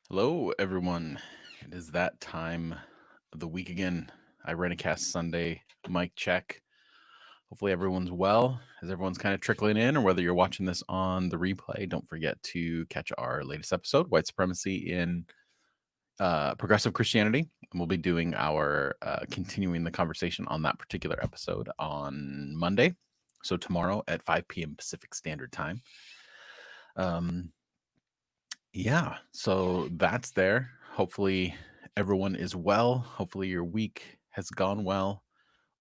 Hello, everyone. It is that time of the week again. Irenicast Sunday, mic check. Hopefully, everyone's well as everyone's kind of trickling in, or whether you're watching this on the replay, don't forget to catch our latest episode, White Supremacy in Progressive Christianity. And we'll be doing our continuing the conversation on that particular episode on Monday. So, tomorrow at 5 p.m. Pacific Standard Time. Yeah, so that's there. Hopefully, everyone is well. Hopefully, your week has gone well,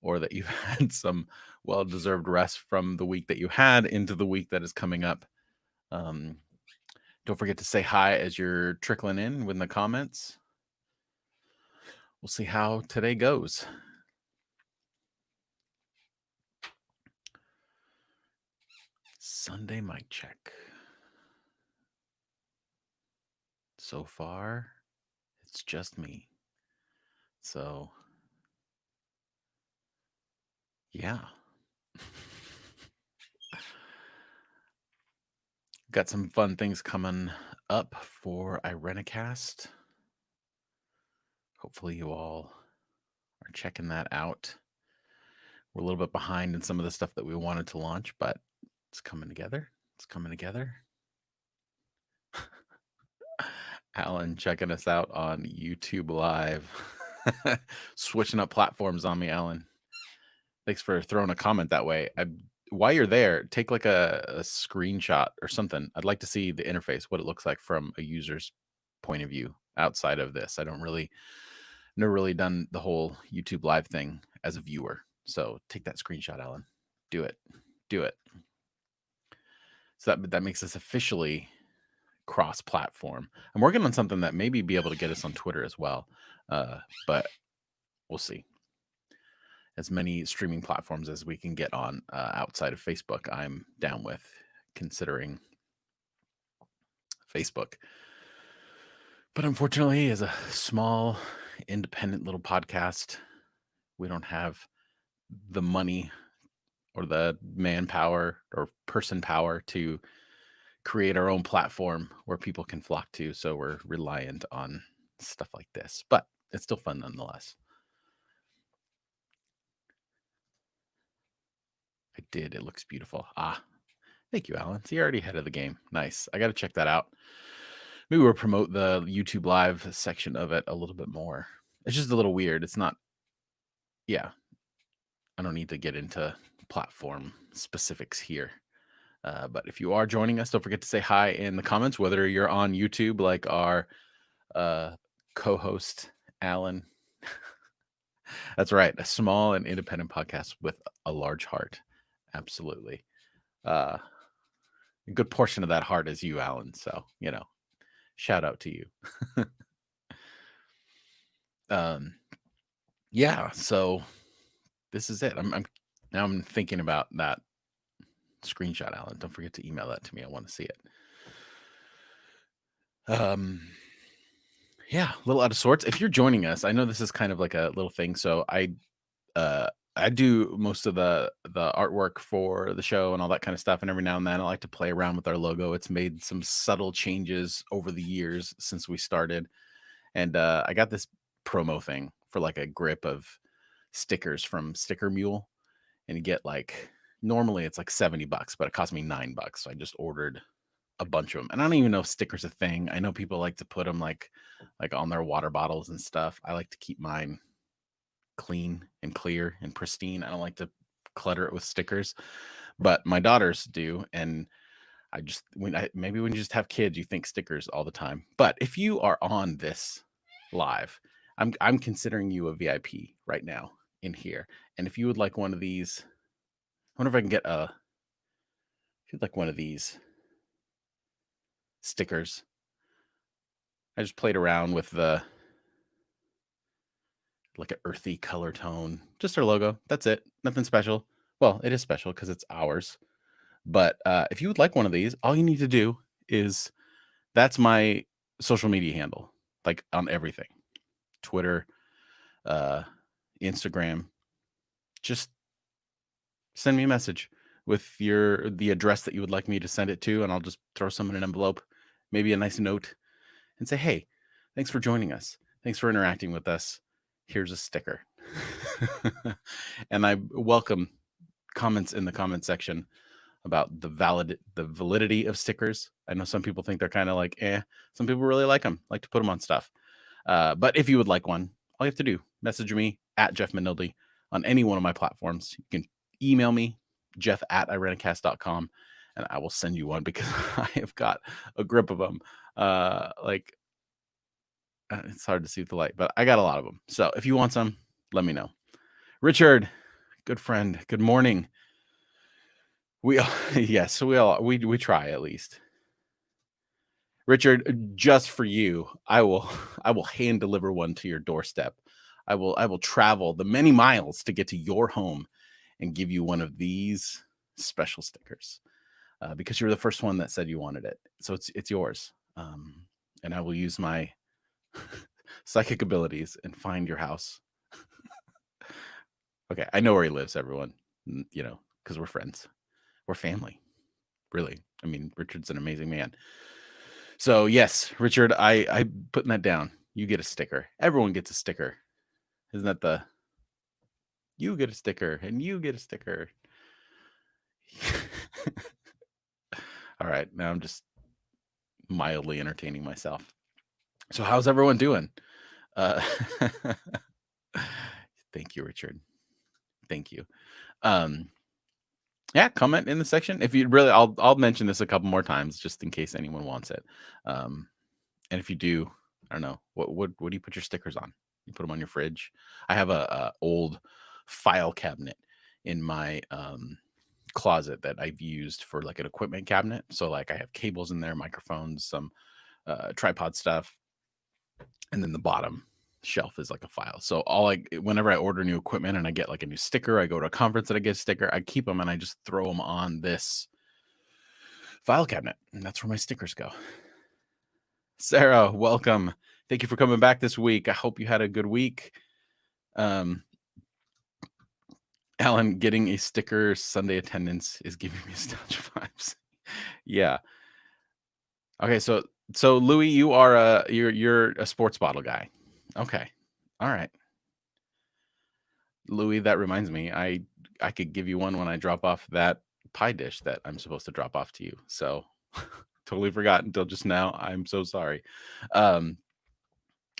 or that you've had some well deserved rest from the week that you had into the week that is coming up. Um, don't forget to say hi as you're trickling in with the comments. We'll see how today goes. Sunday mic check. So far, it's just me. So, yeah. Got some fun things coming up for Irenicast. Hopefully, you all are checking that out. We're a little bit behind in some of the stuff that we wanted to launch, but it's coming together. It's coming together. Alan checking us out on YouTube Live. Switching up platforms on me, Alan. Thanks for throwing a comment that way. While you're there, take like a screenshot or something. I'd like to see the interface, what it looks like from a user's point of view outside of this. I don't really, never really done the whole YouTube Live thing as a viewer. So take that screenshot, Alan. Do it. Do it. So that makes us officially cross-platform. I'm working on something that maybe be able to get us on Twitter as well, but we'll see. As many streaming platforms as we can get on outside of Facebook, I'm down with considering Facebook. But unfortunately, as a small, independent little podcast, we don't have the money or the manpower or person power to create our own platform where people can flock to. So we're reliant on stuff like this, but it's still fun nonetheless. I did. It looks beautiful. Thank you, Alan. So you're already ahead of the game. Nice. I got to check that out. Maybe we'll promote the YouTube Live section of it a little bit more. It's just a little weird. It's not, yeah. I don't need to get into platform specifics here. But if you are joining us, don't forget to say hi in the comments, whether you're on YouTube like our co-host, Alan. That's right. A small and independent podcast with a large heart. Absolutely. A good portion of that heart is you, Alan. So, shout out to you. Yeah. So this is it. I'm thinking about that screenshot, Alan. Don't forget to email that to me. I want to see it. Yeah, a little out of sorts. If you're joining us, I know this is kind of like a little thing. So I do most of the artwork for the show and all that kind of stuff, and every now and then I like to play around with our logo. It's made some subtle changes over the years since we started, and I got this promo thing for like a grip of stickers from Sticker Mule, and you get like normally it's like $70, but it cost me $9. So I just ordered a bunch of them, and I don't even know if stickers a thing. I know people like to put them like on their water bottles and stuff. I like to keep mine clean and clear and pristine. I don't like to clutter it with stickers, but my daughters do. And maybe when you just have kids, you think stickers all the time. But if you are on this live, I'm considering you a VIP right now in here. And if you would like one of these, I wonder if I can get if you'd like one of these stickers. I just played around with the like an earthy color tone, just our logo. That's it. Nothing special. Well, it is special because it's ours. But if you would like one of these, all you need to do is that's my social media handle, like on everything, Twitter, Instagram. Just send me a message with the address that you would like me to send it to, and I'll just throw some in an envelope, maybe a nice note, and say, hey, Thanks for joining us. Thanks for interacting with us. Here's a sticker. And I welcome comments in the comment section about the validity of stickers. I know some people think they're kind of like, some people really like them, like to put them on stuff. But if you would like one, all you have to do, message me at Jeff Manildi on any one of my platforms. You can email me, jeff@irenicast.com, and I will send you one because I have got a grip of them. It's hard to see with the light, but I got a lot of them. So if you want some, let me know. Richard, good friend, good morning. We try at least. Richard, just for you, I will hand deliver one to your doorstep. I will travel the many miles to get to your home and give you one of these special stickers because you're the first one that said you wanted it. So it's yours. And I will use my psychic abilities and find your house. Okay, I know where he lives, everyone. Because we're friends. We're family. Really. I mean, Richard's an amazing man. So yes, Richard, I putting that down. You get a sticker. Everyone gets a sticker. Isn't that you get a sticker and you get a sticker. All right, now I'm just mildly entertaining myself. So how's everyone doing? Thank you, Richard. Thank you. Yeah, comment in the section. If you really, I'll mention this a couple more times just in case anyone wants it. And if you do, I don't know, what do you put your stickers on? You put them on your fridge. I have a old file cabinet in my closet that I've used for like an equipment cabinet. So like I have cables in there, microphones, some tripod stuff, and then the bottom shelf is like a file. So whenever I order new equipment and I get like a new sticker, I go to a conference and I get a sticker, I keep them and I just throw them on this file cabinet, and that's where my stickers go. Sarah, welcome. Thank you for coming back this week. I hope you had a good week. Alan, getting a sticker Sunday attendance is giving me nostalgia vibes. Yeah. Okay, so Louis, you are you're a sports bottle guy. Okay. All right. Louis, that reminds me, I could give you one when I drop off that pie dish that I'm supposed to drop off to you. So totally forgot until just now. I'm so sorry.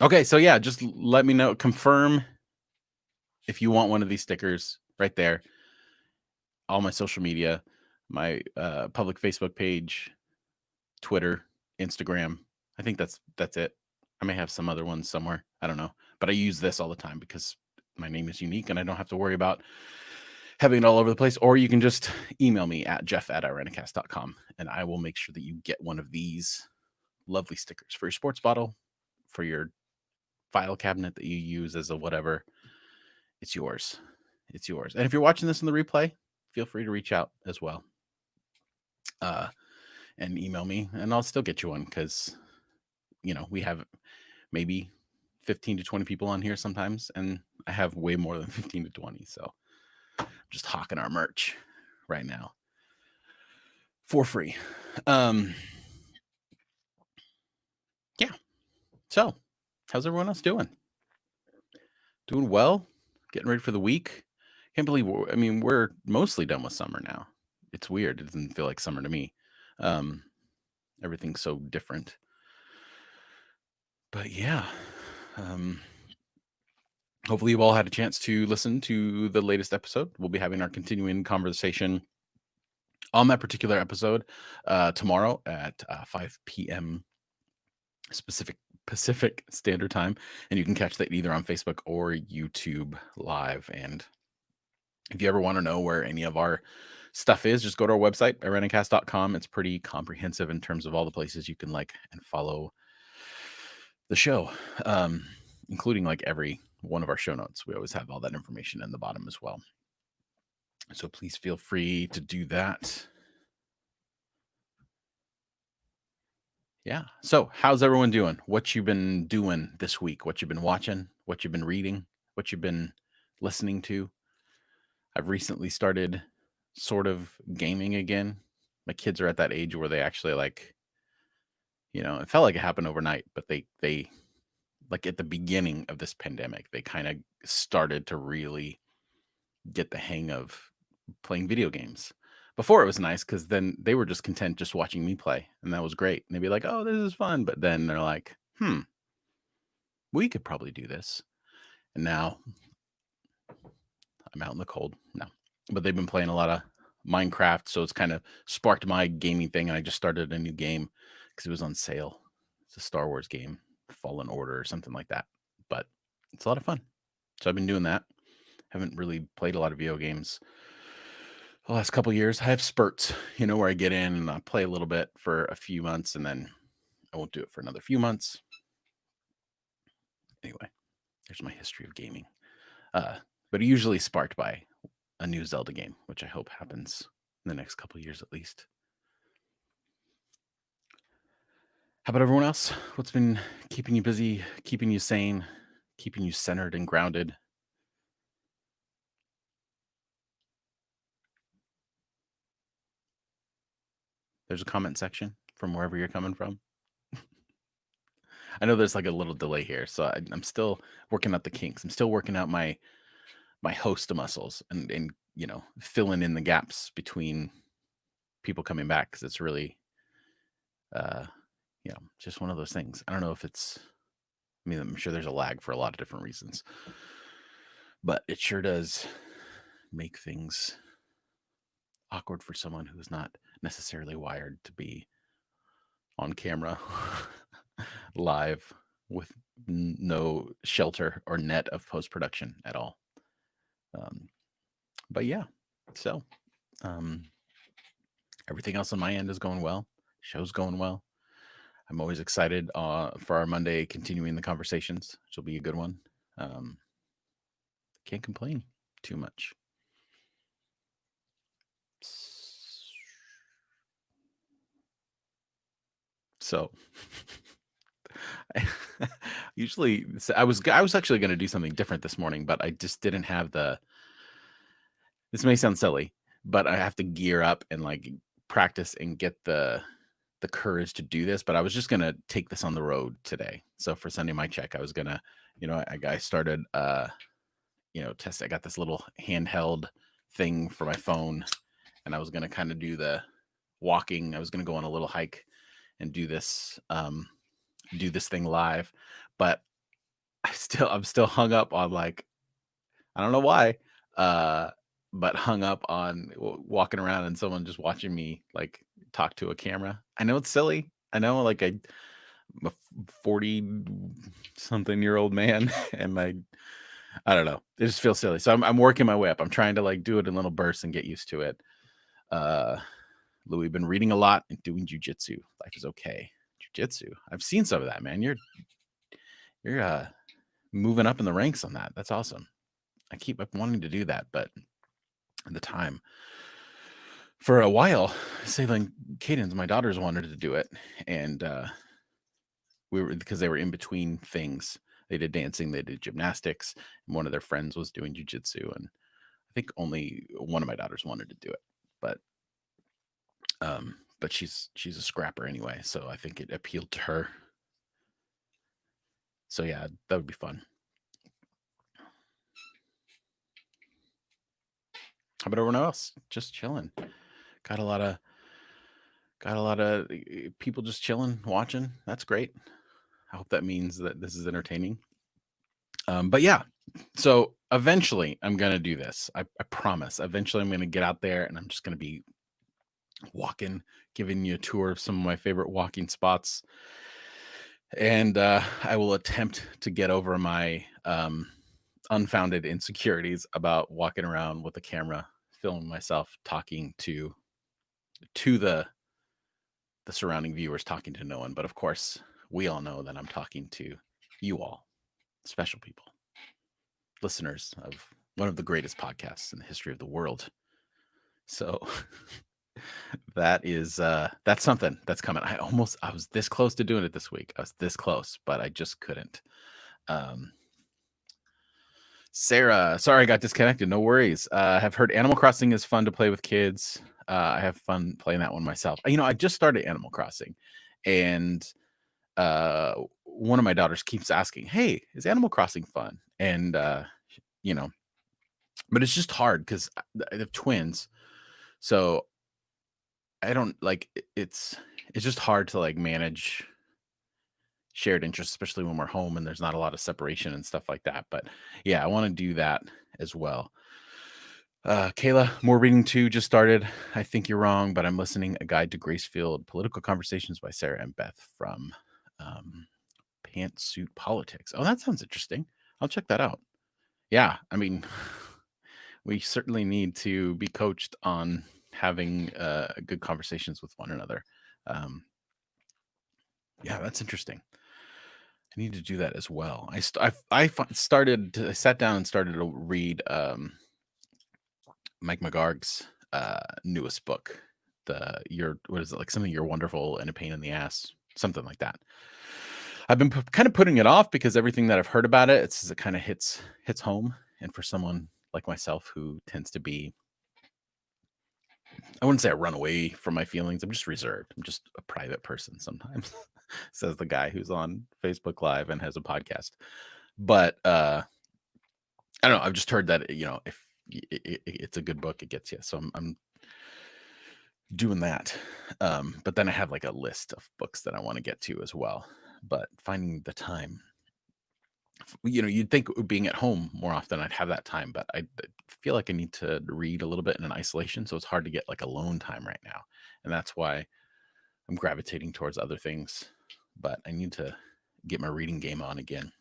Okay, so yeah, just let me know. Confirm if you want one of these stickers right there. All my social media, my public Facebook page, Twitter, Instagram. I think that's it. I may have some other ones somewhere. I don't know. But I use this all the time because my name is unique and I don't have to worry about having it all over the place. Or you can just email me at jeff@irenicast.com and I will make sure that you get one of these lovely stickers for your sports bottle, for your file cabinet that you use as a whatever. It's yours. It's yours. And if you're watching this in the replay, feel free to reach out as well. And email me and I'll still get you one because, we have maybe 15 to 20 people on here sometimes. And I have way more than 15 to 20. So I'm just hawking our merch right now for free. Yeah. So how's everyone else doing? Doing well? Getting ready for the week? Can't believe we're mostly done with summer now. It's weird. It doesn't feel like summer to me. Everything's so different. But yeah. Hopefully you've all had a chance to listen to the latest episode. We'll be having our continuing conversation on that particular episode tomorrow at 5 p.m. Pacific Standard Time. And you can catch that either on Facebook or YouTube Live. And if you ever want to know where any of our stuff is, just go to our website, irenicast.com. It's pretty comprehensive in terms of all the places you can like and follow the show, including like every one of our show notes. We always have all that information in the bottom as well. So please feel free to do that. Yeah. So how's everyone doing? What you been doing this week? What you been watching? What you been reading? What you been listening to? I've recently started sort of gaming again. My kids are at that age where they actually like, it felt like it happened overnight, but they like at the beginning of this pandemic, they kind of started to really get the hang of playing video games. Before it was nice because then they were just content just watching me play, and that was great. And they'd be like, "Oh, this is fun," but then they're like, we could probably do this. And now I'm out in the cold. No, but they've been playing a lot of Minecraft, so it's kind of sparked my gaming thing. And I just started a new game because it was on sale. It's a Star Wars game, Fallen Order or something like that. But it's a lot of fun. So I've been doing that. Haven't really played a lot of video games the last couple years. I have spurts, where I get in and I play a little bit for a few months and then I won't do it for another few months. Anyway, there's my history of gaming. But usually sparked by a new Zelda game, which I hope happens in the next couple years at least. How about everyone else? What's been keeping you busy, keeping you sane, keeping you centered and grounded? There's a comment section from wherever you're coming from. I know there's like a little delay here, so I'm still working out the kinks. I'm still working out my host muscles and filling in the gaps between people coming back because it's really just one of those things. I don't know if I'm sure there's a lag for a lot of different reasons, but it sure does make things awkward for someone who's not necessarily wired to be on camera live with no shelter or net of post-production at all. But yeah, so everything else on my end is going well. Show's going well. I'm always excited for our Monday continuing the conversations, which will be a good one. Can't complain too much. So usually I was actually going to do something different this morning, but I just didn't have this may sound silly, but I have to gear up and like practice and get the courage to do this. But I was just going to take this on the road today. So for Sunday Mic Check, I was going to, I started, test. I got this little handheld thing for my phone and I was going to kind of do the walking. I was going to go on a little hike and do this thing live, but I'm still hung up on like, I don't know why, but hung up on walking around and someone just watching me like talk to a camera. I know it's silly. I know like I'm a 40-something-year-old man and I don't know. It just feels silly. So I'm working my way up. I'm trying to like do it in little bursts and get used to it. Louis, been reading a lot and doing jujitsu. Life is okay. Jujitsu. I've seen some of that, man. You're moving up in the ranks on that. That's awesome. I keep wanting to do that, but at the time, for a while, Sailing Cadence, my daughters wanted to do it, and because they were in between things. They did dancing, they did gymnastics, and one of their friends was doing jujitsu, and I think only one of my daughters wanted to do it, but she's a scrapper anyway, so I think it appealed to her. So yeah, that would be fun. How about everyone else? Just chilling. Got a lot of people just chilling, watching. That's great. I hope that means that this is entertaining. But yeah, so eventually I'm gonna do this. I promise. Eventually I'm gonna get out there and I'm just gonna be walking, giving you a tour of some of my favorite walking spots. And I will attempt to get over my unfounded insecurities about walking around with a camera, filming myself talking to the surrounding viewers, talking to no one. But of course, we all know that I'm talking to you all, special people, listeners of one of the greatest podcasts in the history of the world. So that's something that's coming. I was this close to doing it this week. I was this close, but I just couldn't. Sarah, sorry I got disconnected. No worries. I have heard Animal Crossing is fun to play with kids. I have fun playing that one myself. I just started Animal Crossing, and one of my daughters keeps asking, "Hey, is Animal Crossing fun?" And you know, but it's just hard because I have twins, so I don't like it's just hard to like manage shared interests, especially when we're home and there's not a lot of separation and stuff like that. But yeah, I want to do that as well. Kayla, more reading too just started. I think you're wrong, but I'm listening. A Guide to Gracefield Political Conversations by Sarah and Beth from um, Pantsuit Politics. Oh, that sounds interesting. I'll check that out. Yeah, I mean, we certainly need to be coached on having good conversations with one another. Um, yeah, that's interesting. I need to do that as well. I sat down and started to read Mike McGarg's newest book, the your what is it, like something you're wonderful and a pain in the ass, something like that. I've been kind of putting it off because everything that I've heard about it, it kind of hits home. And for someone like myself who tends to be, I wouldn't say I run away from my feelings. I'm just reserved. I'm just a private person sometimes, says the guy who's on Facebook Live and has a podcast. But I don't know. I've just heard that if it's a good book, it gets you. So I'm doing that. But then I have like a list of books that I want to get to as well. But finding the time, you'd think being at home more often, I'd have that time, but I feel like I need to read a little bit in isolation. So it's hard to get like alone time right now. And that's why I'm gravitating towards other things. But I need to get my reading game on again.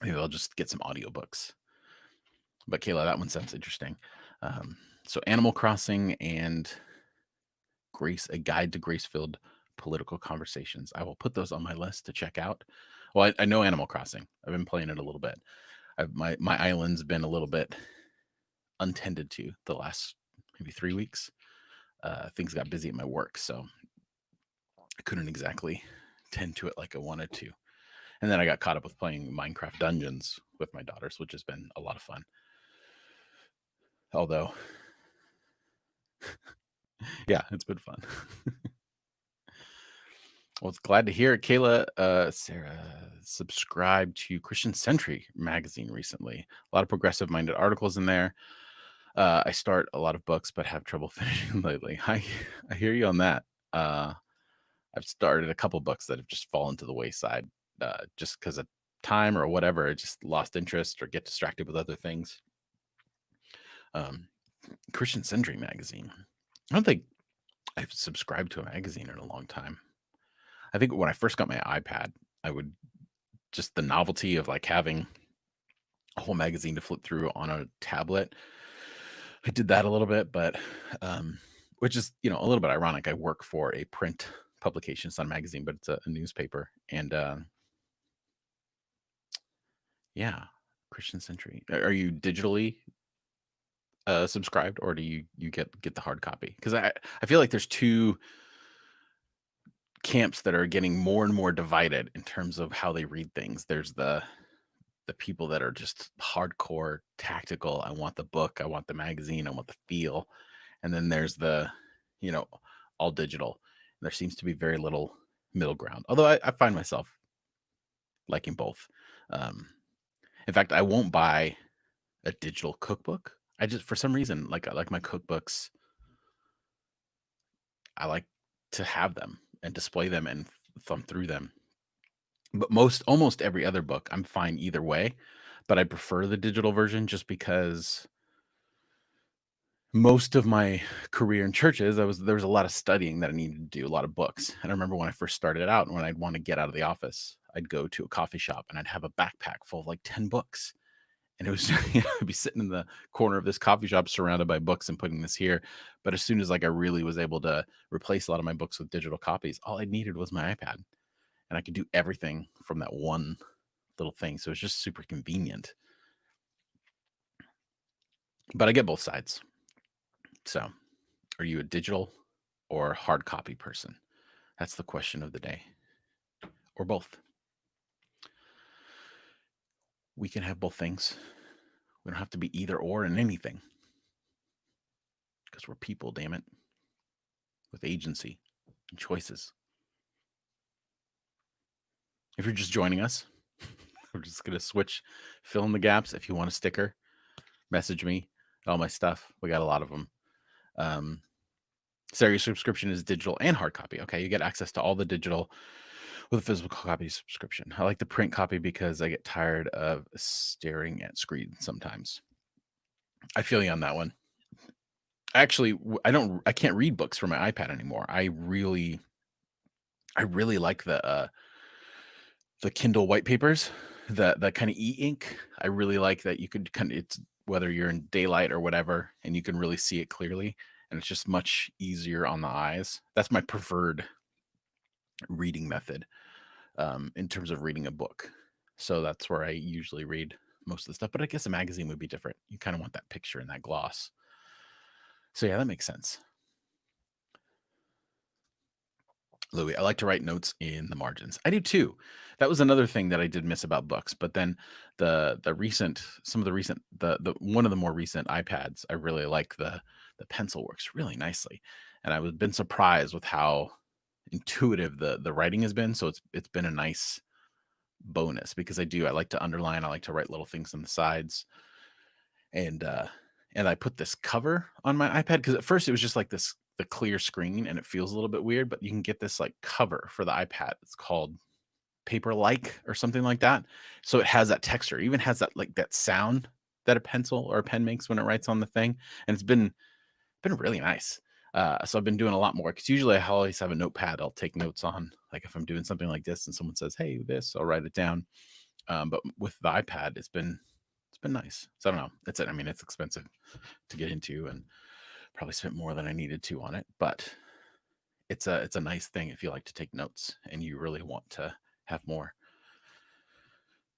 Maybe I'll just get some audiobooks. But Kayla, that one sounds interesting. So Animal Crossing and A Guide to Gracefield Political Conversations. I will put those on my list to check out. Well, I know Animal Crossing. I've been playing it a little bit. My island's been a little bit untended to the last maybe 3 weeks. Things got busy at my work, so I couldn't exactly tend to it like I wanted to. And then I got caught up with playing Minecraft Dungeons with my daughters, which has been a lot of fun. Although, yeah, it's been fun. Well, it's glad to hear it. Kayla, Sarah subscribed to Christian Century magazine recently. A lot of progressive minded articles in there. I start a lot of books, but have trouble finishing lately. I hear you on that. I've started a couple books that have just fallen to the wayside just because of time or whatever. I just lost interest or get distracted with other things. Christian Century magazine. I don't think I've subscribed to a magazine in a long time. I think when I first got my iPad, I would just the novelty of like having a whole magazine to flip through on a tablet. I did that a little bit, but which is a little bit ironic. I work for a print publication. It's not a magazine, but it's a newspaper. And yeah, Christian Century. Are you digitally subscribed, or do you get the hard copy? Because I feel like there's two camps that are getting more and more divided in terms of how they read things. There's the people that are just hardcore tactical. I want the book, I want the magazine, I want the feel. And then there's the, all digital. There seems to be very little middle ground. Although I find myself liking both. In fact, I won't buy a digital cookbook. I just, for some reason, I like my cookbooks. I like to have them and display them and thumb through them. But almost every other book, I'm fine either way. But I prefer the digital version just because most of my career in churches, there was a lot of studying that I needed to do, a lot of books. And I remember when I first started out, when I'd want to get out of the office, I'd go to a coffee shop and I'd have a backpack full of like 10 books. And it was, I'd be sitting in the corner of this coffee shop surrounded by books and putting this here. But as soon as I really was able to replace a lot of my books with digital copies, all I needed was my iPad. And I could do everything from that one little thing. So it's just super convenient. But I get both sides. So, are you a digital or hard copy person? That's the question of the day. Or both. We can have both things. We don't have to be either or in anything. Because we're people, damn it. With agency and choices. If you're just joining us, we're just gonna fill in the gaps. If you want a sticker, message me. All my stuff. We got a lot of them. So your subscription is digital and hard copy. Okay, you get access to all the digital with a physical copy subscription. I like the print copy because I get tired of staring at screen sometimes. I feel you on that one. Actually, I can't read books from my iPad anymore. I really like the Kindle white papers, the kind of e-ink. I really like that you could it's whether you're in daylight or whatever, and you can really see it clearly, and it's just much easier on the eyes. That's my preferred reading method in terms of reading a book. So that's where I usually read most of the stuff. But I guess a magazine would be different. You kind of want that picture and that gloss. So yeah, that makes sense. Louis, I like to write notes in the margins. I do too. That was another thing that I did miss about books. But then the recent some of the recent the one of the more recent iPads, I really like the pencil works really nicely. And I was been surprised with how intuitive the writing has been. So it's been a nice bonus because I like to underline, I like to write little things on the sides. And I put this cover on my iPad because at first it was just like the clear screen and it feels a little bit weird, but you can get this like cover for the iPad. It's called Paper-like or something like that. So it has that texture, it even has that like that sound that a pencil or a pen makes when it writes on the thing. And it's been really nice. So I've been doing a lot more because usually I always have a notepad I'll take notes on. Like if I'm doing something like this and someone says, "Hey, this," I'll write it down. But with the iPad, it's been nice. So I don't know. I mean, it's expensive to get into, and probably spent more than I needed to on it. But it's a nice thing if you like to take notes and you really want to have more.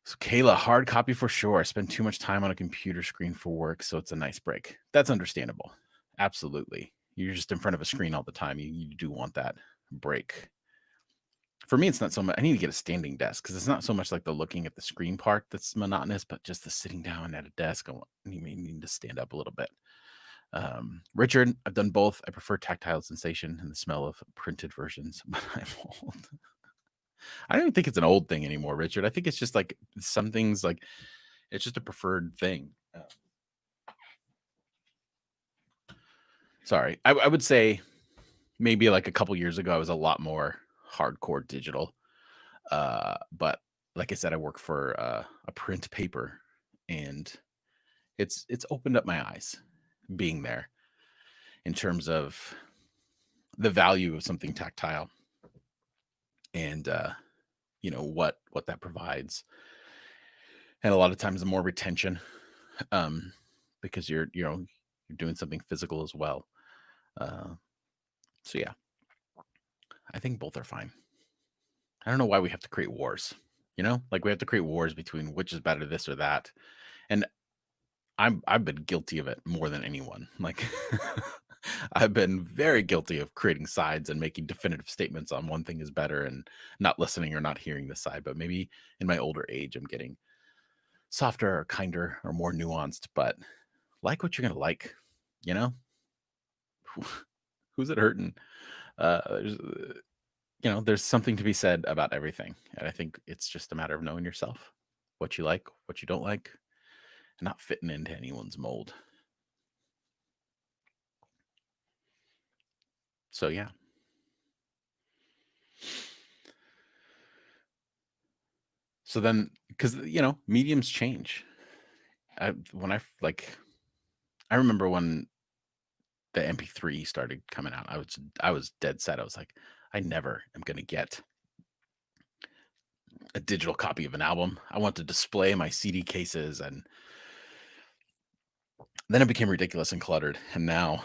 So Kayla, hard copy for sure. I spend too much time on a computer screen for work, so it's a nice break. That's understandable. Absolutely. You're just in front of a screen all the time. You do want that break. For me, it's not so much. I need to get a standing desk because it's not so much like the looking at the screen part that's monotonous, but just the sitting down at a desk. You may need to stand up a little bit. Richard, I've done both. I prefer tactile sensation and the smell of printed versions, but I'm old. I don't even think it's an old thing anymore, Richard. I think it's just like some things like it's just a preferred thing. Sorry. I would say maybe like a couple years ago, I was a lot more hardcore digital. But like I said, I work for a print paper, and it's opened up my eyes being there in terms of the value of something tactile and what that provides. And a lot of times the more retention, because you're doing something physical as well. So yeah, I think both are fine. I don't know why we have to create wars. Like we have to create wars between which is better, this or that. And I've been guilty of it more than anyone. Like I've been very guilty of creating sides and making definitive statements on one thing is better and not listening or not hearing the side. But maybe in my older age, I'm getting softer or kinder or more nuanced. But like what you're gonna like, you know? Who's it hurting? There's there's something to be said about everything. And I think it's just a matter of knowing yourself, what you like, what you don't like, and not fitting into anyone's mold. So yeah. So then, because mediums change. When I remember when the MP3 started coming out, I was dead set. I was like, I never am gonna get a digital copy of an album. I want to display my CD cases, and then it became ridiculous and cluttered. And now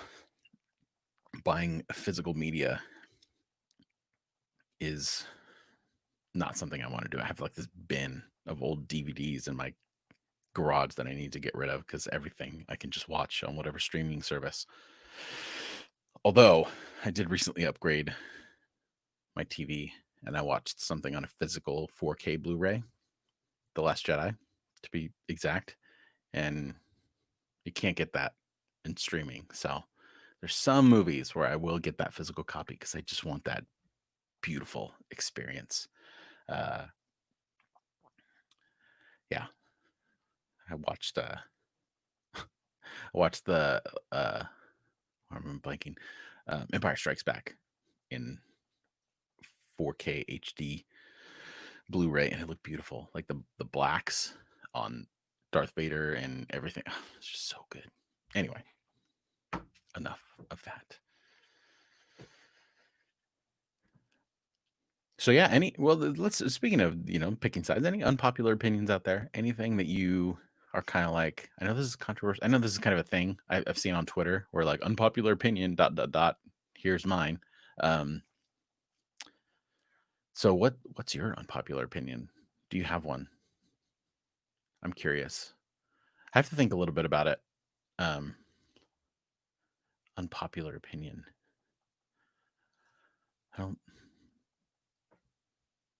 buying physical media is not something I want to do. I have like this bin of old DVDs in my garage that I need to get rid of because everything I can just watch on whatever streaming service. Although I did recently upgrade my TV and I watched something on a physical 4K Blu-ray, The Last Jedi, to be exact, and you can't get that in streaming. So there's some movies where I will get that physical copy because I just want that beautiful experience. Uh, yeah, I watched the I'm blanking, Empire Strikes Back in 4K HD Blu-ray, and it looked beautiful. Like the blacks on Darth Vader and everything. It's just so good. Anyway, enough of that. So yeah, let's speaking of, picking sides, any unpopular opinions out there? Anything that you are kind of like, I know this is controversial. I know this is kind of a thing I've seen on Twitter where like unpopular opinion dot dot dot here's mine. Um so what's your unpopular opinion? Do you have one? I'm curious. I have to think a little bit about it. Um Unpopular opinion. I don't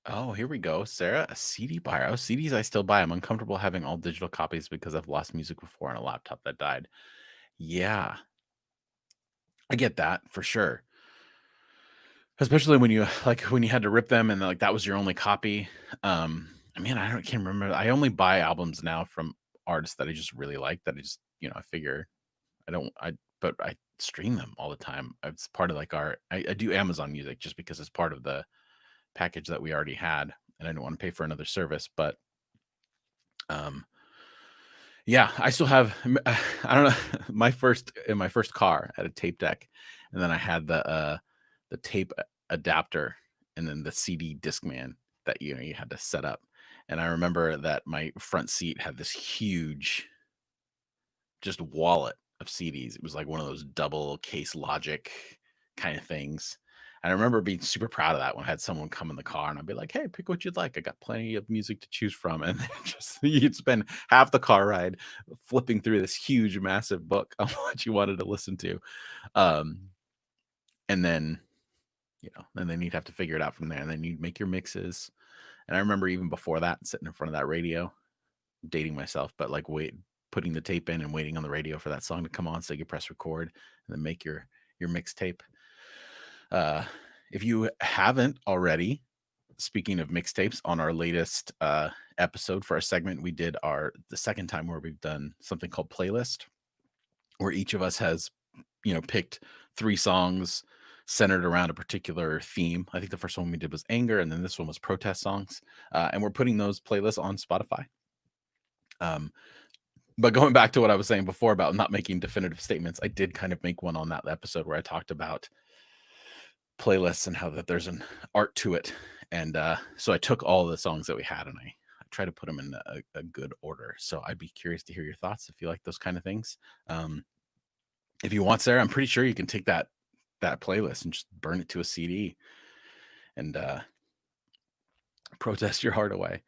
Oh, here we go. Sarah, a CD buyer. Oh, CDs I still buy. I'm uncomfortable having all digital copies because I've lost music before on a laptop that died. Yeah, I get that for sure. Especially when you when you had to rip them and like that was your only copy. Man, can't remember. I only buy albums now from artists that I just really like that I just, I figure I don't I but I stream them all the time. It's part of like I do Amazon Music just because it's part of the package that we already had and I don't want to pay for another service, but um yeah, I still have I don't know, my first car had a tape deck, and then I had the tape adapter and then the CD Discman that you had to set up. And I remember that my front seat had this huge just wallet of CDs. It was like one of those double case Logic kind of things. And I remember being super proud of that when I had someone come in the car and I'd be like, "Hey, pick what you'd like. I got plenty of music to choose from." And then just you'd spend half the car ride flipping through this huge, massive book on what you wanted to listen to. Um, and then, then you'd have to figure it out from there. And then you'd make your mixes. And I remember even before that, sitting in front of that radio, dating myself, but like putting the tape in and waiting on the radio for that song to come on so you could press record and then make your mixtape. If you haven't already, speaking of mixtapes, on our latest episode for our segment, we did the second time where we've done something called playlist, where each of us has, picked 3 songs centered around a particular theme. I think the first one we did was anger, and then this one was protest songs. And we're putting those playlists on Spotify. But going back to what I was saying before about not making definitive statements, I did kind of make one on that episode where I talked about playlists and how that there's an art to it. And so I took all the songs that we had and I try to put them in a good order. So I'd be curious to hear your thoughts if you like those kind of things. If you want, Sarah, I'm pretty sure you can take that playlist and just burn it to a CD and protest your heart away.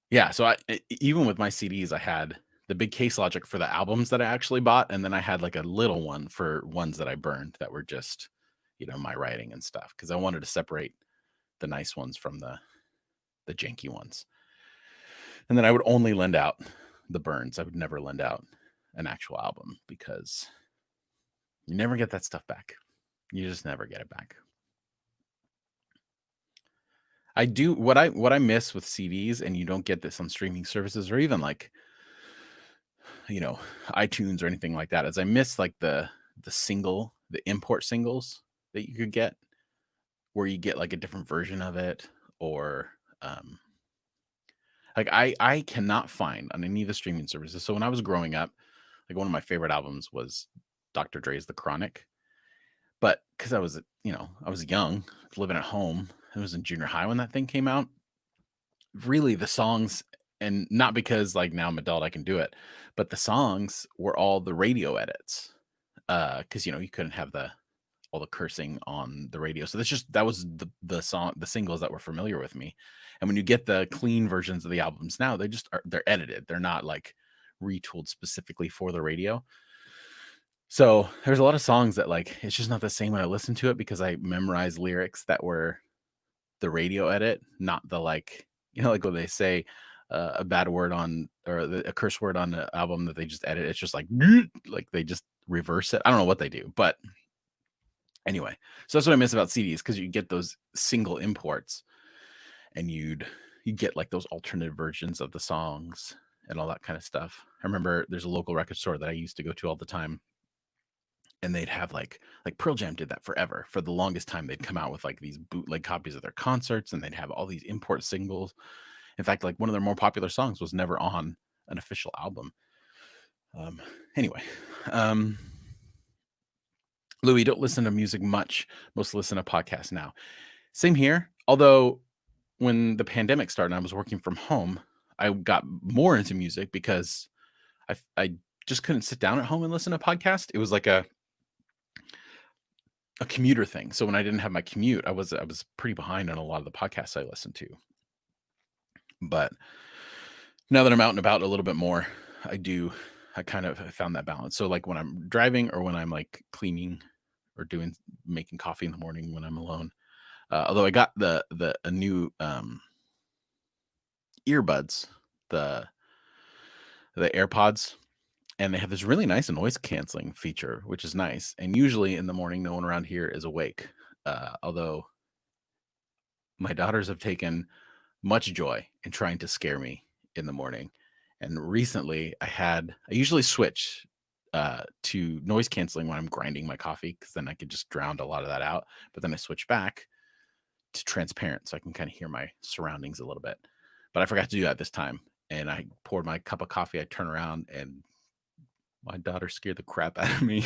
Yeah, so even with my CDs, I had the big Case Logic for the albums that I actually bought, and then I had like a little one for ones that I burned that were just, my writing and stuff, because I wanted to separate the nice ones from the janky ones. And then I would only lend out the burns. I would never lend out an actual album because you never get that stuff back. You just never get it back. I do what I miss with CDs, and you don't get this on streaming services or even like, iTunes or anything like that, is I miss like the import singles that you could get, where you get like a different version of it, or like I cannot find on any of the streaming services. So when I was growing up, like one of my favorite albums was Dr. Dre's The Chronic. But because I was young, living at home, I was in junior high when that thing came out. Really, the songs, and not because like now I'm adult I can do it, but the songs were all the radio edits. Because you couldn't have all the cursing on the radio. So that was the singles that were familiar with me. And when you get the clean versions of the albums now, they're edited. They're not like retooled specifically for the radio. So there's a lot of songs that like it's just not the same when I listen to it because I memorize lyrics that were the radio edit, not the like like when they say a bad word on or a curse word on the album that they just edit. It's just like they just reverse it. I don't know what they do, but anyway, so that's what I miss about CDs, because you get those single imports and you'd you get like those alternative versions of the songs and all that kind of stuff. I remember there's a local record store that I used to go to all the time, and they'd have like Pearl Jam did that forever. For the longest time, they'd come out with like these bootleg copies of their concerts, and they'd have all these import singles. In fact, like one of their more popular songs was never on an official album. Um, anyway, um, Louis, don't listen to music much. Most listen to podcasts now. Same here. Although when the pandemic started, and I was working from home, I got more into music because I just couldn't sit down at home and listen to podcasts. It was like a commuter thing. So when I didn't have my commute, I was pretty behind on a lot of the podcasts I listened to. But now that I'm out and about a little bit more, I kind of have found that balance. So like when I'm driving or when I'm like cleaning or making coffee in the morning when I'm alone. Although I got a new earbuds, the AirPods, and they have this really nice noise canceling feature, which is nice. And usually in the morning, no one around here is awake. Although my daughters have taken much joy in trying to scare me in the morning. And recently I usually switch to noise canceling when I'm grinding my coffee, because then I could just drown a lot of that out. But then I switch back to transparent so I can kind of hear my surroundings a little bit. But I forgot to do that this time. And I poured my cup of coffee. I turn around and my daughter scared the crap out of me.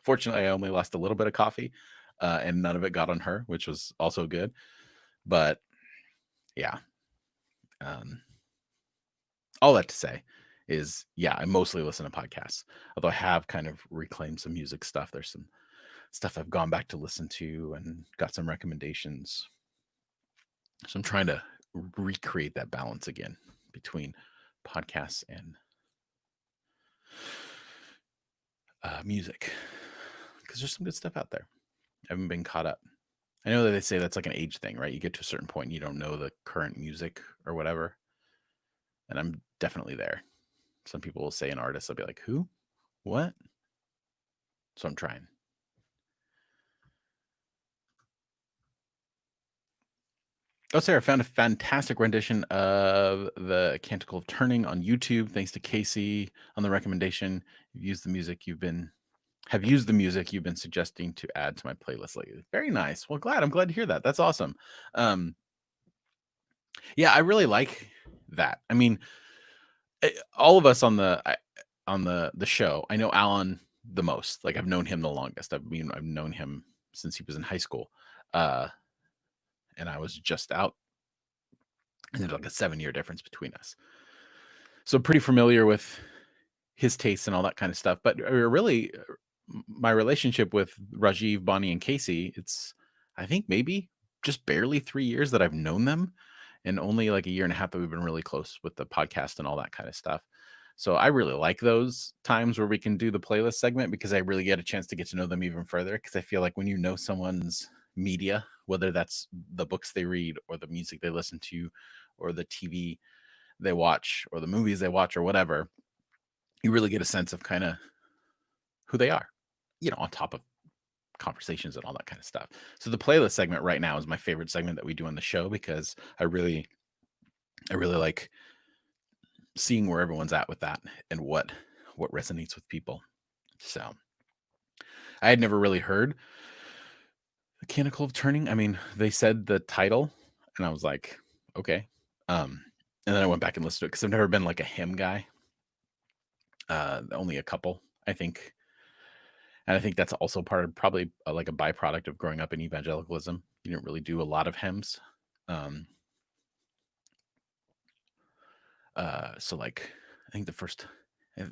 Fortunately, I only lost a little bit of coffee, and none of it got on her, which was also good. But yeah, all that to say is, yeah, I mostly listen to podcasts. Although I have kind of reclaimed some music stuff. There's some stuff I've gone back to listen to and got some recommendations. So I'm trying to recreate that balance again between podcasts and music, because there's some good stuff out there. I haven't been caught up. I know that they say that's like an age thing, right? You get to a certain point and you don't know the current music or whatever. And I'm definitely there. Some people will say an artist, I'll be like, who? What? So I'm trying. Oh, Sarah, found a fantastic rendition of the Canticle of Turning on YouTube. Thanks to Casey on the recommendation. You've used the music you've been suggesting to add to my playlist lately. Very nice. Well, I'm glad to hear that. That's awesome. Yeah, I really like that. I mean, all of us on the show, I know Alan the most. Like I've known him the longest. I've known him since he was in high school. And I was just out. And there's like a 7-year difference between us. So pretty familiar with his tastes and all that kind of stuff. But really, my relationship with Rajiv, Bonnie, and Casey, it's, I think, maybe just barely 3 years that I've known them, and only like a year and a half that we've been really close with the podcast and all that kind of stuff. So I really like those times where we can do the playlist segment, because I really get a chance to get to know them even further. Because I feel like when you know someone's media, whether that's the books they read or the music they listen to or the TV they watch or the movies they watch or whatever, you really get a sense of kind of who they are, on top of conversations and all that kind of stuff. So the playlist segment right now is my favorite segment that we do on the show, because I really like seeing where everyone's at with that and what resonates with people. So I had never really heard The Canticle of Turning. I mean, they said the title and I was like, okay. And then I went back and listened to it, because I've never been like a hymn guy. Only a couple, I think. And I think that's also part of probably like a byproduct of growing up in evangelicalism. You didn't really do a lot of hymns. So like, I think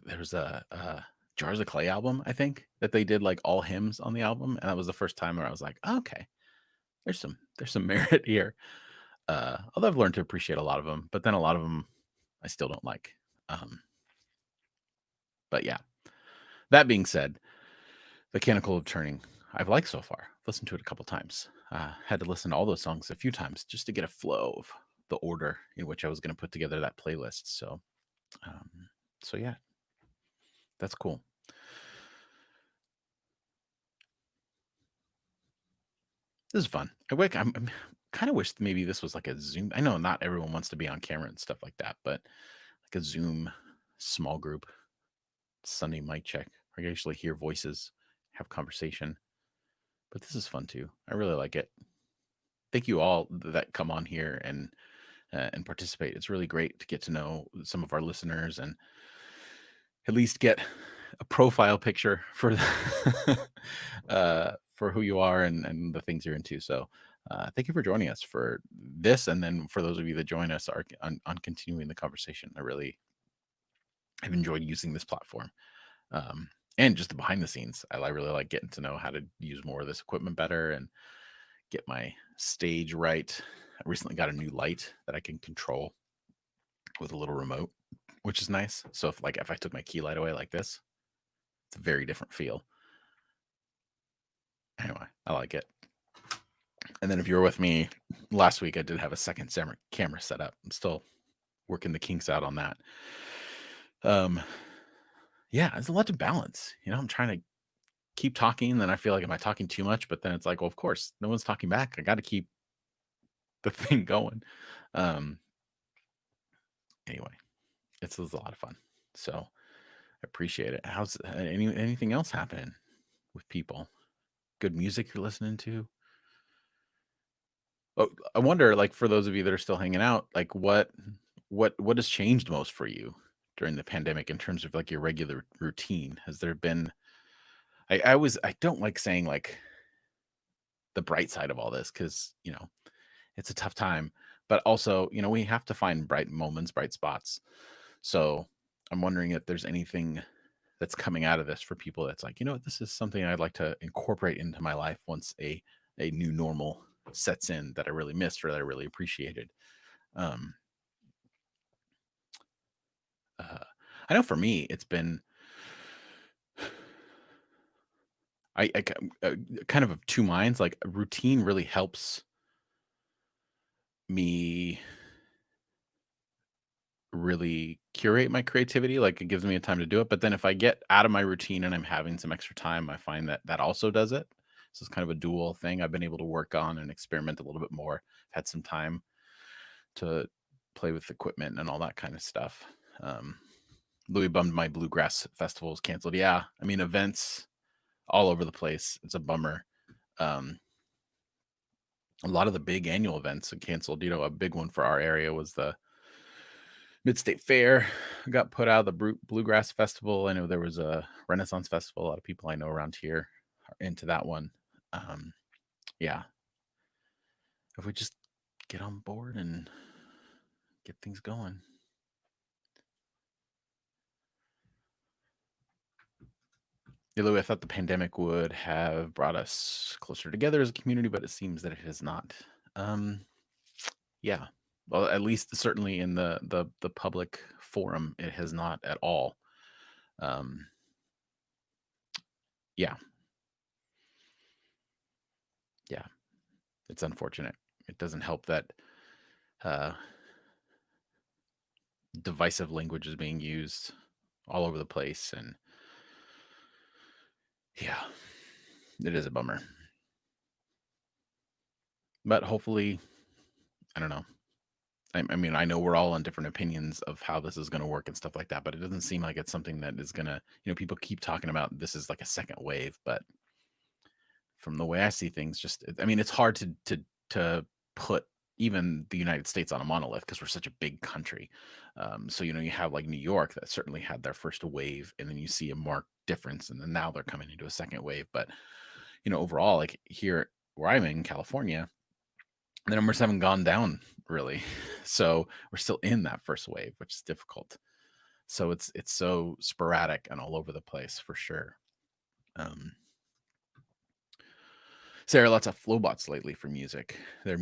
there's a Jars of Clay album, I think, that they did like all hymns on the album. And that was the first time where I was like, oh, okay, there's some merit here. Although I've learned to appreciate a lot of them, but then a lot of them I still don't like. But yeah, that being said, The Canticle of Turning, I've liked so far. Listened to it a couple times. Had to listen to all those songs a few times just to get a flow of the order in which I was going to put together that playlist. So yeah, that's cool. This is fun. I'm kind of wish maybe this was like a Zoom. I know not everyone wants to be on camera and stuff like that, but like a Zoom small group Sunday mic check. I can actually hear voices, have conversation. But this is fun too. I really like it. Thank you all that come on here and participate. It's really great to get to know some of our listeners and at least get a profile picture for for who you are and the things you're into. So thank you for joining us for this, and then for those of you that join us on continuing the conversation. I really have enjoyed using this platform. And just the behind the scenes. I really like getting to know how to use more of this equipment better and get my stage right. I recently got a new light that I can control with a little remote, which is nice. So if I took my key light away like this, it's a very different feel. Anyway, I like it. And then if you were with me last week, I did have a second camera set up. I'm still working the kinks out on that. Yeah, it's a lot to balance. I'm trying to keep talking, then I feel like, am I talking too much? But then it's like, well, of course, no one's talking back. I got to keep the thing going. Um, anyway, it was a lot of fun. So I appreciate it. How's anything else happening with people? Good music you're listening to? Oh, I wonder, like, for those of you that are still hanging out, like, what has changed most for you during the pandemic in terms of like your regular routine? Has there been? I don't like saying like the bright side of all this because it's a tough time, but also we have to find bright moments, bright spots. So I'm wondering if there's anything that's coming out of this for people that's like, this is something I'd like to incorporate into my life once a new normal sets in that I really missed or that I really appreciated. Um, I know for me, it's been kind of two minds. Like a routine really helps me really curate my creativity. Like it gives me a time to do it. But then if I get out of my routine and I'm having some extra time, I find that that also does it. So it's kind of a dual thing I've been able to work on and experiment a little bit more. Had some time to play with equipment and all that kind of stuff. Louis bummed my bluegrass festival was canceled. Yeah, I mean events all over the place. It's a bummer. Um, a lot of the big annual events are canceled. A big one for our area was the Mid-State Fair. Got put out. The Bluegrass Festival. I know there was a Renaissance Festival. A lot of people I know around here are into that one. Yeah. If we just get on board and get things going. Yeah, Louis, I thought the pandemic would have brought us closer together as a community, but it seems that it has not. Yeah. Well, at least certainly in the public forum, it has not at all. Yeah. Yeah. It's unfortunate. It doesn't help that divisive language is being used all over the place, and yeah, it is a bummer. But hopefully, I don't know. I mean, I know we're all on different opinions of how this is going to work and stuff like that, but it doesn't seem like it's something that is going to, people keep talking about this is like a second wave, but from the way I see things, I mean, it's hard to put even the United States on a monolith because we're such a big country. So you have like New York that certainly had their first wave, and then you see a marked difference, and then now they're coming into a second wave. But overall, like here where I'm in California, the numbers haven't gone down really, so we're still in that first wave, which is difficult. So it's so sporadic and all over the place for sure. Sarah, lots of Flowbots lately for music. Their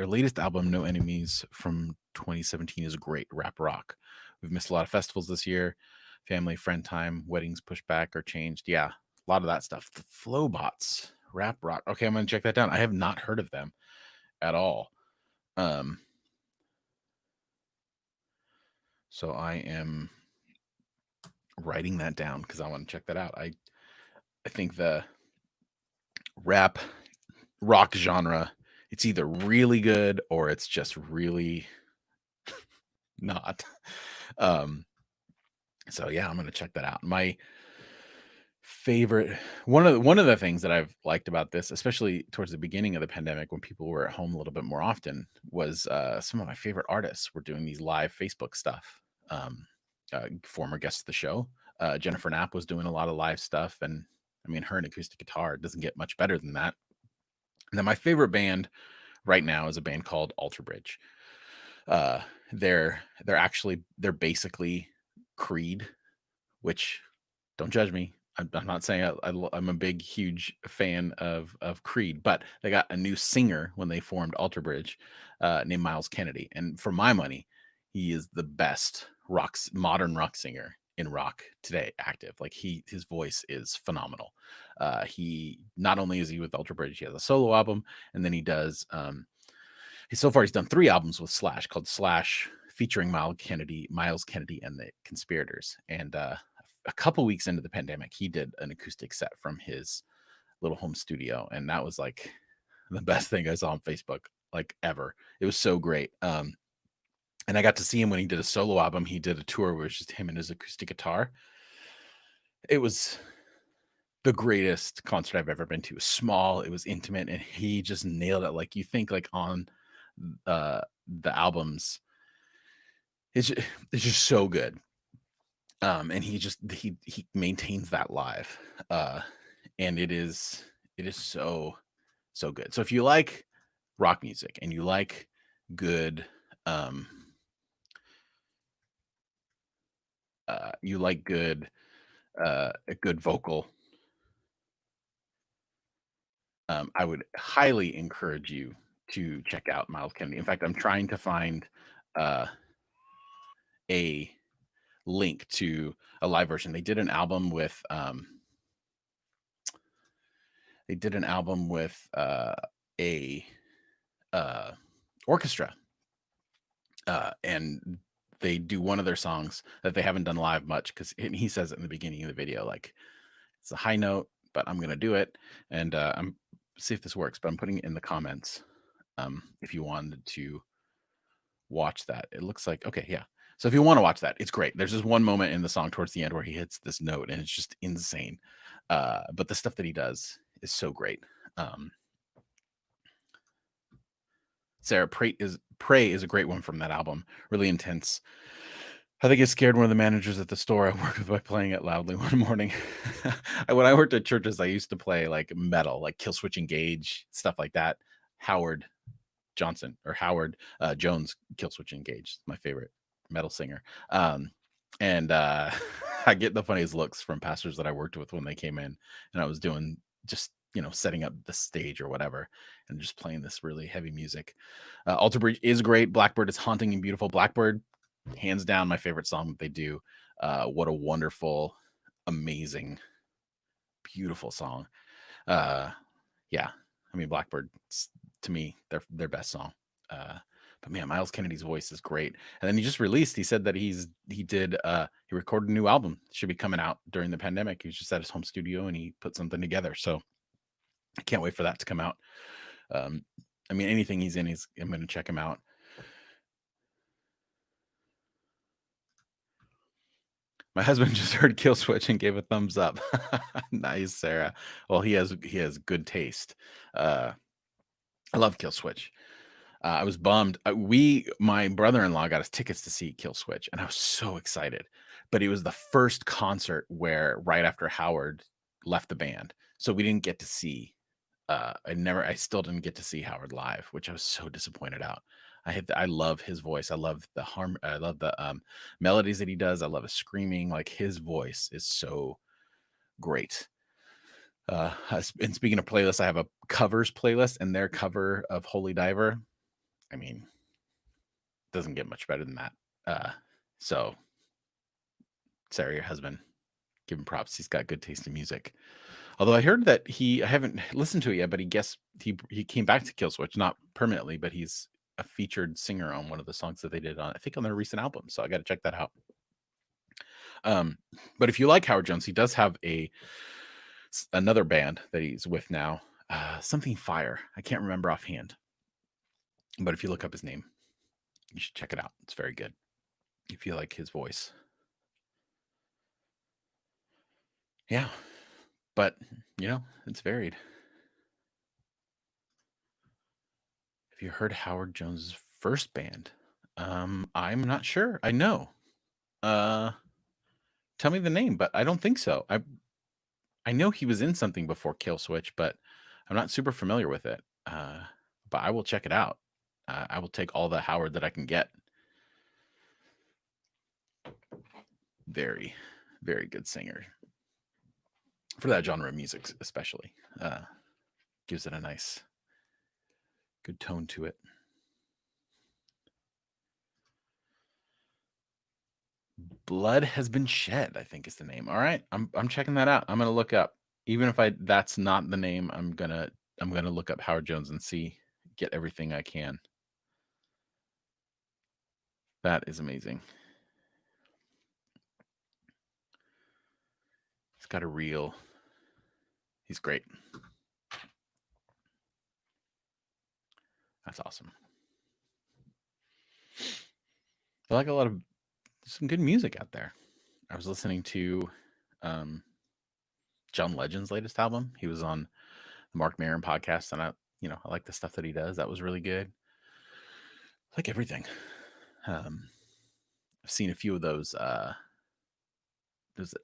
latest album, No Enemies, from 2017 is great rap rock. We've missed a lot of festivals this year. Family, friend time, weddings pushed back or changed. Yeah, a lot of that stuff. The Flowbots, rap rock. Okay, I'm going to check that down. I have not heard of them at all. So I am writing that down because I want to check that out. I think the rap rock genre it's either really good or it's just really not. Um, so yeah, I'm gonna check that out. My favorite one of the things that I've liked about this, especially towards the beginning of the pandemic when people were at home a little bit more often, was some of my favorite artists were doing these live Facebook stuff. Um, Former guest of the show, Jennifer Knapp was doing a lot of live stuff, and I mean, her and acoustic guitar doesn't get much better than that. And then my favorite band right now is a band called Alter Bridge. Uh, they're basically Creed, which don't judge me. I'm not saying I'm a big, huge fan of Creed, but they got a new singer when they formed Alter Bridge, named Miles Kennedy, and for my money, he is the best modern rock singer in rock today active. Like his voice is phenomenal. He not only is he with Alter Bridge, he has a solo album, and then he does. So far he's done 3 albums with Slash called Slash featuring Miles Kennedy and the Conspirators. And a couple weeks into the pandemic, he did an acoustic set from his little home studio, and that was like the best thing I saw on Facebook like ever. It was so great. And I got to see him when he did a solo album. He did a tour where it was just him and his acoustic guitar. It was the greatest concert I've ever been to. It was small, it was intimate, and he just nailed it. Like you think like on the albums, it's just so good. And he maintains that live. And it is so good. So if you like rock music and you like good a good vocal, I would highly encourage you to check out Miles Kennedy. In fact, I'm trying to find a link to a live version. They did an album with a orchestra, and they do one of their songs that they haven't done live much because he says it in the beginning of the video, like it's a high note, but I'm gonna do it, and I'm see if this works. But I'm putting it in the comments if you wanted to watch that. It looks like okay, yeah. So if you want to watch that, it's great. There's just one moment in the song towards the end where he hits this note, and it's just insane. But the stuff that he does is so great. Sarah, Pray is a great one from that album. Really intense. I think it scared one of the managers at the store I worked with by playing it loudly one morning. When I worked at churches, I used to play like metal, like Killswitch Engage, stuff like that. Howard Jones, Killswitch Engage, my favorite metal singer. And I get the funniest looks from pastors that I worked with when they came in, and I was doing just setting up the stage or whatever, and just playing this really heavy music. Alter Bridge is great. Blackbird is haunting and beautiful. Blackbird, hands down, my favorite song that they do. What a wonderful, amazing, beautiful song. Yeah, I mean Blackbird, to me, their best song. But man, Miles Kennedy's voice is great. And then he said that he recorded a new album. It should be coming out during the pandemic. He was just at his home studio and he put something together. So I can't wait for that to come out. I mean, anything he's in, I'm going to check him out. My husband just heard Killswitch and gave a thumbs up. Nice, Sarah. Well, he has good taste. I love Killswitch. I was bummed. My brother-in-law got us tickets to see Killswitch, and I was so excited. But it was the first concert where right after Howard left the band, so we didn't get to see. I still didn't get to see Howard live, which I was so disappointed out. I love his voice. I love the melodies that he does. I love his screaming. Like his voice is so great. And speaking of playlists, I have a covers playlist, and their cover of Holy Diver, I mean, doesn't get much better than that. So Sarah, your husband, give him props. He's got good taste in music. Although I heard that I haven't listened to it yet, but he came back to Killswitch, not permanently, but he's a featured singer on one of the songs that they did on their recent album. So I got to check that out. But if you like Howard Jones, he does have another band that he's with now, something Fire. I can't remember offhand. But if you look up his name, you should check it out. It's very good. If you like his voice. Yeah. But, it's varied. Have you heard Howard Jones's first band? I'm not sure. I know. Uh, Tell me the name, but I don't think so. I know he was in something before Kill Switch, but I'm not super familiar with it. But I will check it out. I will take all the Howard that I can get. Very, very good singer for that genre of music, especially. Gives it a nice, good tone to it. Blood Has Been Shed, I think is the name. All right, I'm checking that out. I'm gonna look up, even if that's not the name. I'm gonna look up Howard Jones and get everything I can. That is amazing. He's great. That's awesome. I like some good music out there. I was listening to John Legend's latest album. He was on the Mark Maron podcast, and I like the stuff that he does. That was really good. I like everything. I've seen a few of those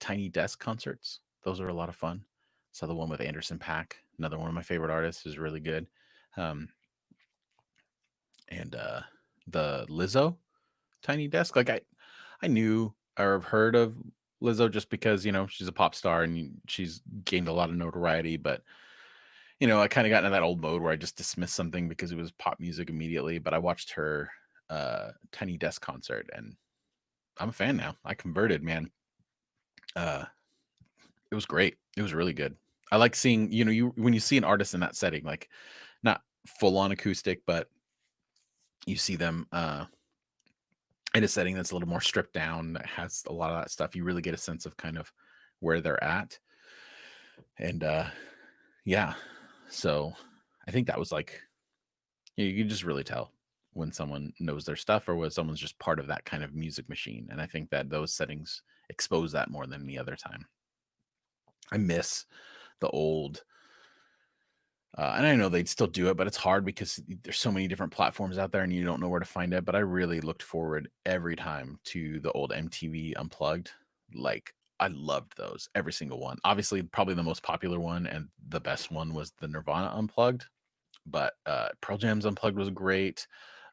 Tiny Desk concerts. Those are a lot of fun. Saw the one with Anderson .Paak, another one of my favorite artists, is really good. And the Lizzo Tiny Desk, like I knew or have heard of Lizzo just because she's a pop star and she's gained a lot of notoriety, but I kind of got into that old mode where I just dismissed something because it was pop music immediately. But I watched her Tiny Desk concert and I'm a fan now. I converted, man. It was great. It was really good. I like seeing, when you see an artist in that setting, like not full on acoustic, but you see them in a setting that's a little more stripped down, that has a lot of that stuff. You really get a sense of kind of where they're at. And yeah, so I think that was like, you can just really tell when someone knows their stuff or when someone's just part of that kind of music machine. And I think that those settings expose that more than any other time. I miss the old, and I know they'd still do it, but it's hard because there's so many different platforms out there and you don't know where to find it. But I really looked forward every time to the old MTV Unplugged. Like, I loved those, every single one. Obviously, probably the most popular one and the best one was the Nirvana Unplugged, but Pearl Jam's Unplugged was great.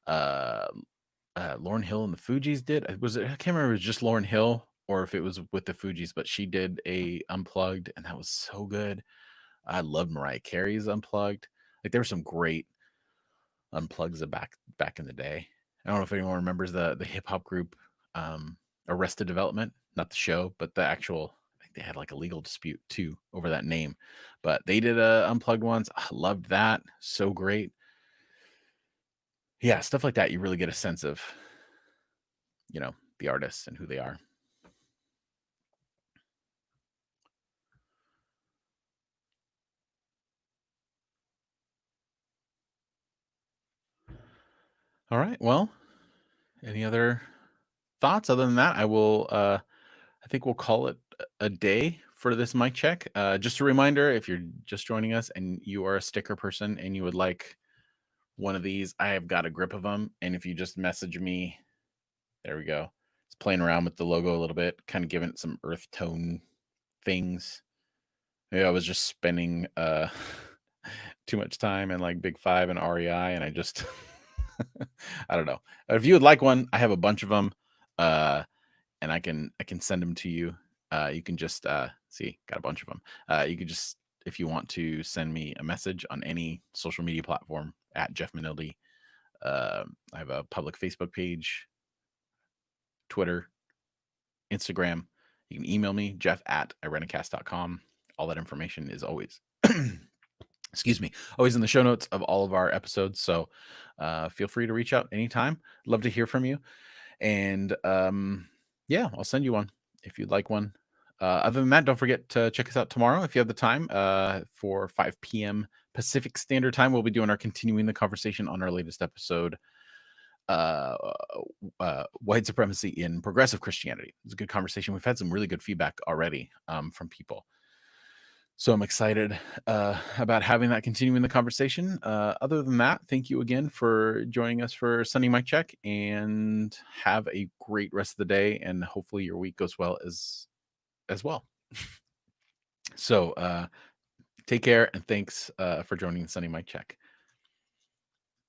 Lauryn Hill and the Fugees did. I can't remember if it was just Lauryn Hill or if it was with the Fugees, but she did a Unplugged, and that was so good. I loved Mariah Carey's Unplugged. Like, there were some great Unplugs of back in the day. I don't know if anyone remembers the hip hop group Arrested Development, not the show, but the actual. I think they had like a legal dispute too over that name, but they did a Unplugged once. I loved that. So great. Yeah, stuff like that. You really get a sense of, the artists and who they are. All right. Well, any other thoughts other than that? I think we'll call it a day for this mic check. Just a reminder, if you're just joining us and you are a sticker person and you would like one of these, I have got a grip of them. And if you just message me, there we go. It's playing around with the logo a little bit, kind of giving it some earth tone things. Maybe I was just spending too much time in like Big Five and REI, and I just I don't know. If you would like one, I have a bunch of them, and I can send them to you. You can just see, got a bunch of them. You could just, if you want to, send me a message on any social media platform at Jeff Manildi. I have a public Facebook page, Twitter, Instagram. You can email me, jeff@irenicast.com. All that information is always excuse me, always in the show notes of all of our episodes. So feel free to reach out anytime. Love to hear from you. And yeah, I'll send you one if you'd like one. Other than that, don't forget to check us out tomorrow if you have the time for 5 p.m. Pacific Standard Time. We'll be doing our continuing the conversation on our latest episode, uh, white supremacy in progressive Christianity. It's a good conversation. We've had some really good feedback already from people. So I'm excited about having that continuing the conversation. Other than that, thank you again for joining us for Sunday Mic Check, and have a great rest of the day. And hopefully your week goes well as well. So take care, and thanks for joining the Sunday Mic Check.